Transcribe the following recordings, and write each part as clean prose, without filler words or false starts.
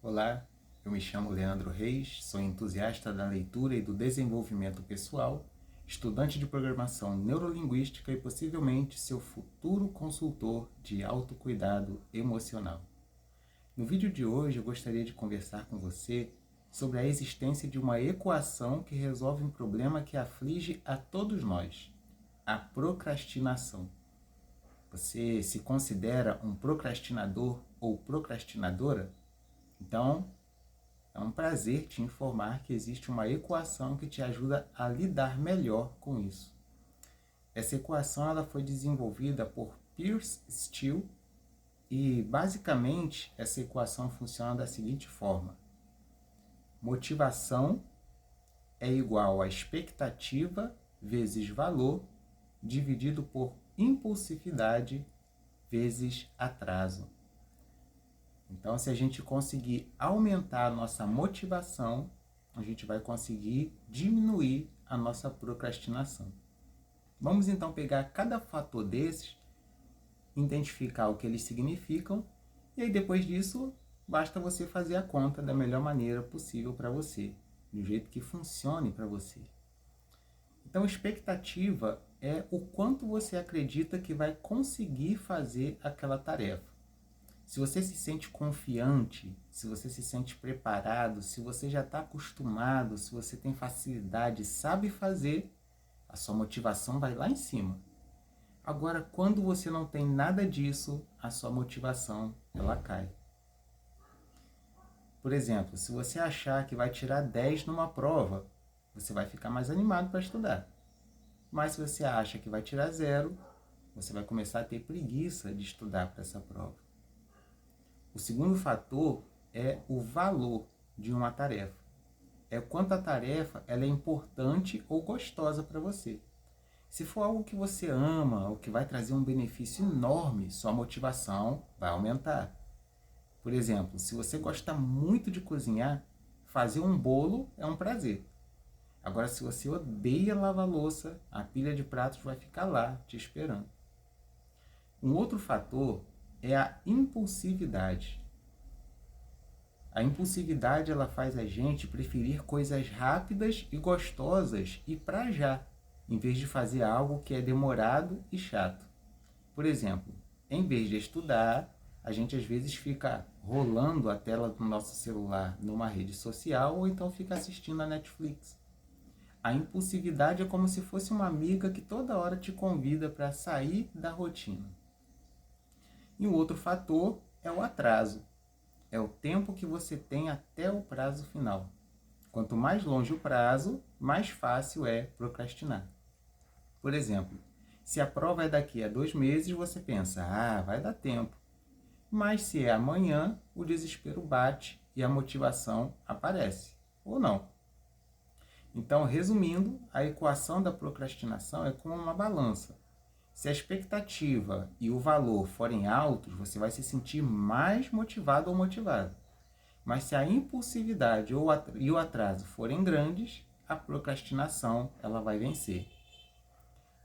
Olá, eu me chamo Leandro Reis, sou entusiasta da leitura e do desenvolvimento pessoal, estudante de programação neurolinguística e possivelmente seu futuro consultor de autocuidado emocional. No vídeo de hoje eu gostaria de conversar com você sobre a existência de uma equação que resolve um problema que aflige a todos nós, a procrastinação. Você se considera um procrastinador ou procrastinadora? Então, é um prazer te informar que existe uma equação que te ajuda a lidar melhor com isso. Essa equação ela foi desenvolvida por Peirce Steele e, basicamente, essa equação funciona da seguinte forma. Motivação é igual a expectativa vezes valor dividido por impulsividade vezes atraso. Então, se a gente conseguir aumentar a nossa motivação, a gente vai conseguir diminuir a nossa procrastinação. Vamos então pegar cada fator desses, identificar o que eles significam, e aí depois disso, basta você fazer a conta da melhor maneira possível para você, do jeito que funcione para você. Então, expectativa é o quanto você acredita que vai conseguir fazer aquela tarefa. Se você se sente confiante, se você se sente preparado, se você já está acostumado, se você tem facilidade, sabe fazer, a sua motivação vai lá em cima. Agora, quando você não tem nada disso, a sua motivação ela cai. Por exemplo, se você achar que vai tirar 10 numa prova, você vai ficar mais animado para estudar. Mas se você acha que vai tirar 0, você vai começar a ter preguiça de estudar para essa prova. O segundo fator é o valor de uma tarefa. É quanto a tarefa ela é importante ou gostosa para você. Se for algo que você ama ou que vai trazer um benefício enorme, sua motivação vai aumentar. Por exemplo, se você gosta muito de cozinhar, fazer um bolo é um prazer. Agora, se você odeia lavar louça, a pilha de pratos vai ficar lá te esperando. Um outro fator é a impulsividade. A impulsividade ela faz a gente preferir coisas rápidas e gostosas e para já, em vez de fazer algo que é demorado e chato. Por exemplo, em vez de estudar, a gente às vezes fica rolando a tela do nosso celular numa rede social ou então fica assistindo a Netflix. A impulsividade é como se fosse uma amiga que toda hora te convida para sair da rotina. E um outro fator é o atraso. É o tempo que você tem até o prazo final. Quanto mais longe o prazo, mais fácil é procrastinar. Por exemplo, se a prova é daqui a 2 meses, você pensa, vai dar tempo. Mas se é amanhã, o desespero bate e a motivação aparece. Ou não. Então, resumindo, a equação da procrastinação é como uma balança. Se a expectativa e o valor forem altos, você vai se sentir mais motivado ou motivado. Mas se a impulsividade e o atraso forem grandes, a procrastinação ela vai vencer.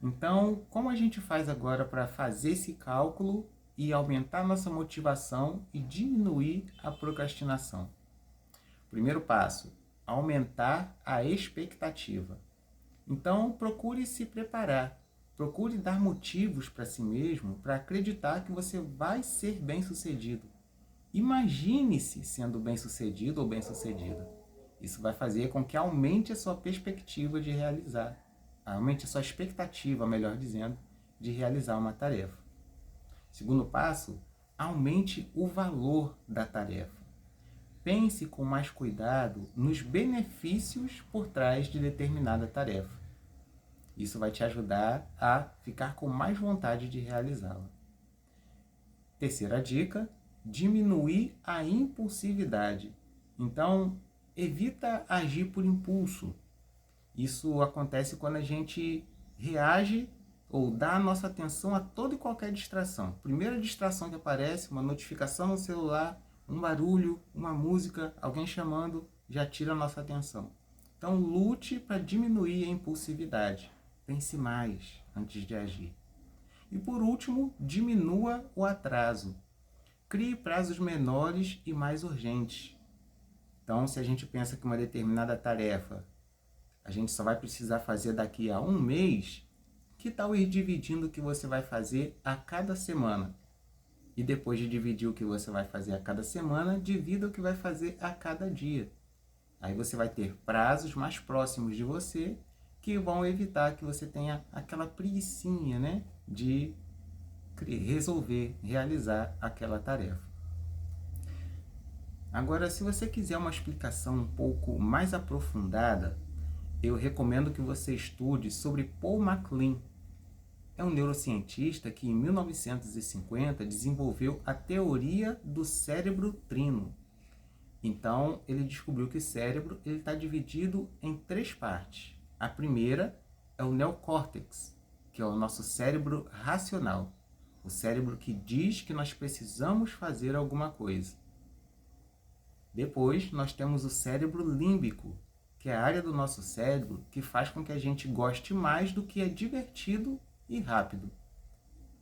Então, como a gente faz agora para fazer esse cálculo e aumentar nossa motivação e diminuir a procrastinação? Primeiro passo, aumentar a expectativa. Então, procure se preparar. Procure dar motivos para si mesmo para acreditar que você vai ser bem-sucedido. Imagine-se sendo bem-sucedido ou bem-sucedida. Isso vai fazer com que aumente a sua perspectiva de realizar, aumente a sua expectativa, melhor dizendo, de realizar uma tarefa. Segundo passo, aumente o valor da tarefa. Pense com mais cuidado nos benefícios por trás de determinada tarefa. Isso vai te ajudar a ficar com mais vontade de realizá-la. Terceira dica, diminuir a impulsividade. Então, evita agir por impulso. Isso acontece quando a gente reage ou dá a nossa atenção a toda e qualquer distração. Primeira distração que aparece, uma notificação no celular, um barulho, uma música, alguém chamando, já tira a nossa atenção. Então, lute para diminuir a impulsividade. Pense mais antes de agir. E por último, diminua o atraso. Crie prazos menores e mais urgentes. Então, se a gente pensa que uma determinada tarefa a gente só vai precisar fazer daqui a um mês, que tal ir dividindo o que você vai fazer a cada semana? E depois de dividir o que você vai fazer a cada semana, divida o que vai fazer a cada dia. Aí você vai ter prazos mais próximos de você que vão evitar que você tenha aquela preguicinha, né, de resolver, realizar aquela tarefa. Agora, se você quiser uma explicação um pouco mais aprofundada, eu recomendo que você estude sobre Paul MacLean. É um neurocientista que em 1950 desenvolveu a teoria do cérebro trino. Então, ele descobriu que o cérebro está dividido em 3 partes. A primeira é o neocórtex, que é o nosso cérebro racional. O cérebro que diz que nós precisamos fazer alguma coisa. Depois, nós temos o cérebro límbico, que é a área do nosso cérebro que faz com que a gente goste mais do que é divertido e rápido.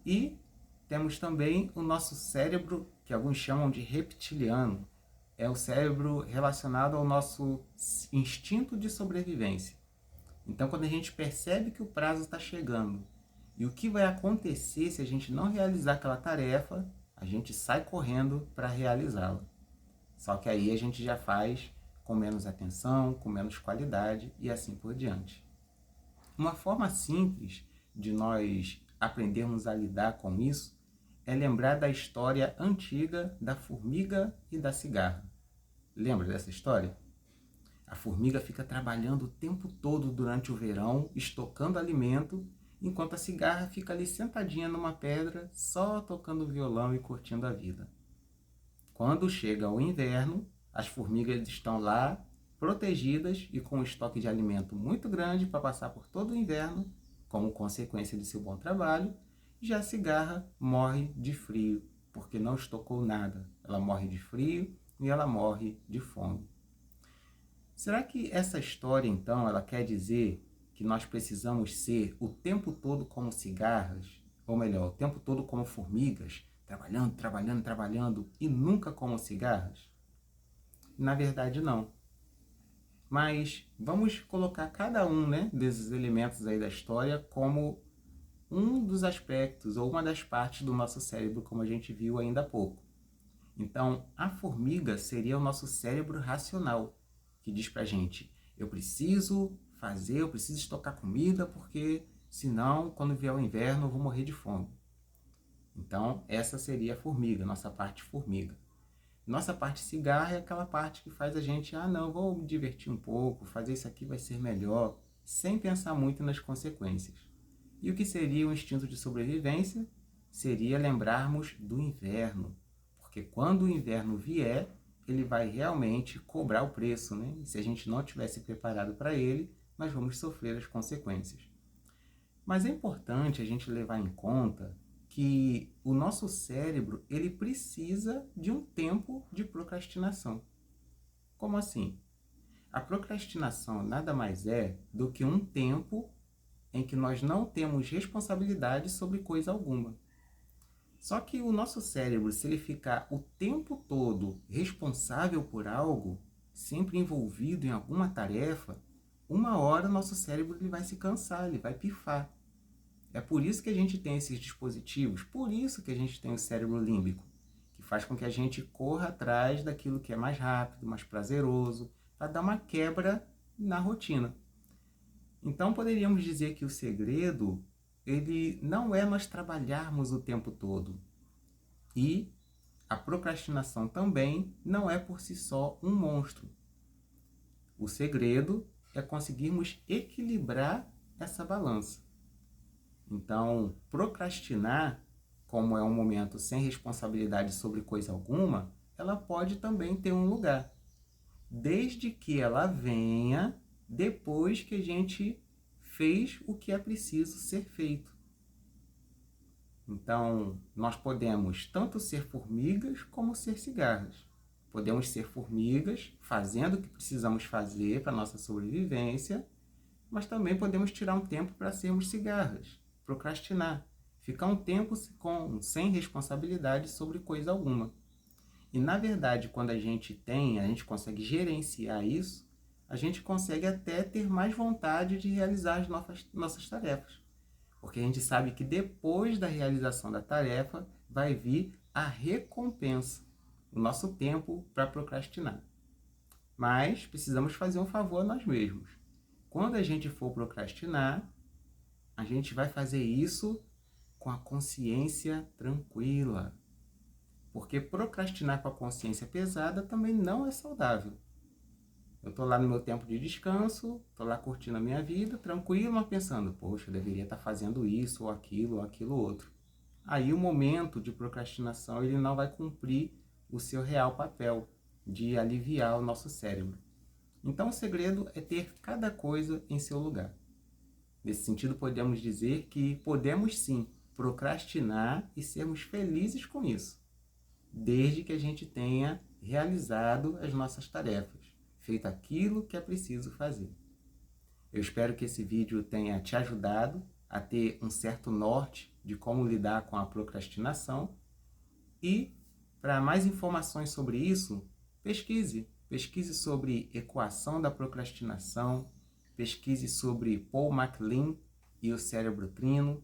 E temos também o nosso cérebro, que alguns chamam de reptiliano. É o cérebro relacionado ao nosso instinto de sobrevivência. Então, quando a gente percebe que o prazo está chegando e o que vai acontecer se a gente não realizar aquela tarefa, a gente sai correndo para realizá-la. Só que aí a gente já faz com menos atenção, com menos qualidade e assim por diante. Uma forma simples de nós aprendermos a lidar com isso é lembrar da história antiga da formiga e da cigarra. Lembra dessa história? A formiga fica trabalhando o tempo todo durante o verão, estocando alimento, enquanto a cigarra fica ali sentadinha numa pedra, só tocando violão e curtindo a vida. Quando chega o inverno, as formigas estão lá, protegidas e com um estoque de alimento muito grande para passar por todo o inverno, como consequência de seu bom trabalho. Já a cigarra morre de frio, porque não estocou nada. Ela morre de frio e ela morre de fome. Será que essa história, então, ela quer dizer que nós precisamos ser o tempo todo como cigarras? Ou melhor, o tempo todo como formigas, trabalhando, trabalhando, trabalhando e nunca como cigarras? Na verdade, não. Mas vamos colocar cada um, né, desses elementos aí da história como um dos aspectos ou uma das partes do nosso cérebro, como a gente viu ainda há pouco. Então, a formiga seria o nosso cérebro racional, que diz pra gente, eu preciso fazer, eu preciso estocar comida, porque senão, quando vier o inverno, eu vou morrer de fome. Então, essa seria a formiga, nossa parte formiga. Nossa parte cigarra é aquela parte que faz a gente, não, vou me divertir um pouco, fazer isso aqui vai ser melhor, sem pensar muito nas consequências. E o que seria o instinto de sobrevivência? Seria lembrarmos do inverno, porque quando o inverno vier, ele vai realmente cobrar o preço, né? E se a gente não tivesse preparado para ele, nós vamos sofrer as consequências. Mas é importante a gente levar em conta que o nosso cérebro, ele precisa de um tempo de procrastinação. Como assim? A procrastinação nada mais é do que um tempo em que nós não temos responsabilidade sobre coisa alguma. Só que o nosso cérebro, se ele ficar o tempo todo responsável por algo, sempre envolvido em alguma tarefa, uma hora o nosso cérebro ele vai se cansar, ele vai pifar. É por isso que a gente tem esses dispositivos, por isso que a gente tem o cérebro límbico, que faz com que a gente corra atrás daquilo que é mais rápido, mais prazeroso, para dar uma quebra na rotina. Então poderíamos dizer que o segredo, ele não é nós trabalharmos o tempo todo. E a procrastinação também não é por si só um monstro. O segredo é conseguirmos equilibrar essa balança. Então, procrastinar, como é um momento sem responsabilidade sobre coisa alguma, ela pode também ter um lugar, desde que ela venha depois que a gente fez o que é preciso ser feito. Então, nós podemos tanto ser formigas como ser cigarras. Podemos ser formigas fazendo o que precisamos fazer para a nossa sobrevivência, mas também podemos tirar um tempo para sermos cigarras, procrastinar, ficar um tempo sem responsabilidade sobre coisa alguma. E, na verdade, quando a gente consegue gerenciar isso, a gente consegue até ter mais vontade de realizar as nossas tarefas. Porque a gente sabe que depois da realização da tarefa vai vir a recompensa, o nosso tempo para procrastinar. Mas precisamos fazer um favor a nós mesmos. Quando a gente for procrastinar, a gente vai fazer isso com a consciência tranquila. Porque procrastinar com a consciência pesada também não é saudável. Eu estou lá no meu tempo de descanso, estou lá curtindo a minha vida, tranquilo, mas pensando, poxa, eu deveria estar fazendo isso, ou aquilo outro. Aí o momento de procrastinação ele não vai cumprir o seu real papel de aliviar o nosso cérebro. Então o segredo é ter cada coisa em seu lugar. Nesse sentido, podemos dizer que podemos sim procrastinar e sermos felizes com isso, desde que a gente tenha realizado as nossas tarefas, feito aquilo que é preciso fazer. Eu espero que esse vídeo tenha te ajudado a ter um certo norte de como lidar com a procrastinação. E, para mais informações sobre isso, pesquise sobre equação da procrastinação, pesquise sobre Paul MacLean e o cérebro trino,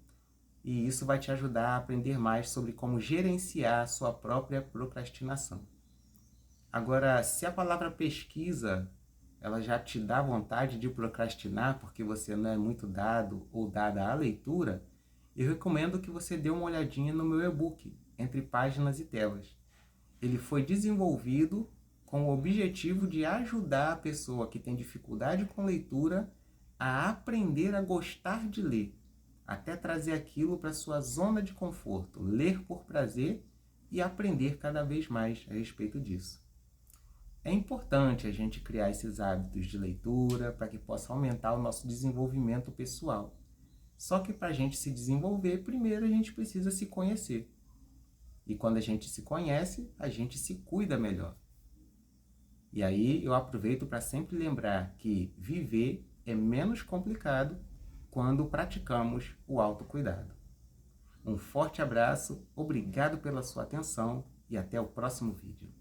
e isso vai te ajudar a aprender mais sobre como gerenciar a sua própria procrastinação. Agora, se a palavra pesquisa ela já te dá vontade de procrastinar porque você não é muito dado ou dada à leitura, eu recomendo que você dê uma olhadinha no meu e-book, Entre Páginas e Telas. Ele foi desenvolvido com o objetivo de ajudar a pessoa que tem dificuldade com leitura a aprender a gostar de ler, até trazer aquilo para sua zona de conforto, ler por prazer e aprender cada vez mais a respeito disso. É importante a gente criar esses hábitos de leitura para que possa aumentar o nosso desenvolvimento pessoal. Só que para a gente se desenvolver, primeiro a gente precisa se conhecer. E quando a gente se conhece, a gente se cuida melhor. E aí eu aproveito para sempre lembrar que viver é menos complicado quando praticamos o autocuidado. Um forte abraço, obrigado pela sua atenção e até o próximo vídeo.